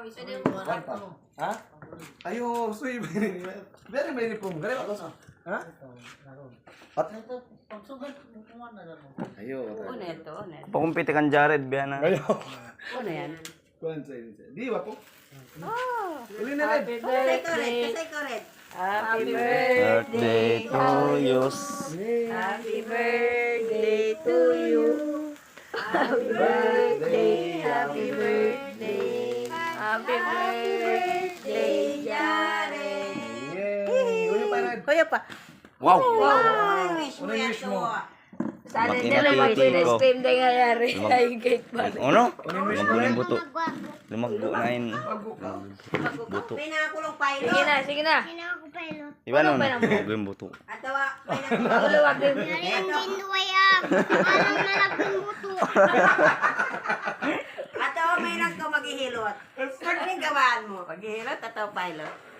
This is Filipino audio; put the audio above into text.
Ha? Ayo, suy very very pum. Gare ako sa. Ha? At ayo. Pakumpiti kan Jared biya na. Ayo. Ano yan? Kuan sa inyo. Di ba po? Oh! Uli na red. Happy Birthday to you. Happy birthday to you. Happy birthday, happy birthday. Happy birthday, Jared. Yay! Uyo pa red. Kuya pa. Wow! Ano wish mo? Sana Bakit nila natiti ko? mag-stream din ngayari. Ay, cake pa. Ano? Ano wish mo Lumagbo red? ng buto. Lumagbo na yun. Buto. Sige na, sige na. Iba nun. Lumagbo yung buto. Tuluwag din. Ato, may lang ka maghihilot. Anong gawaan mo? Paghihirot, tataw pilot.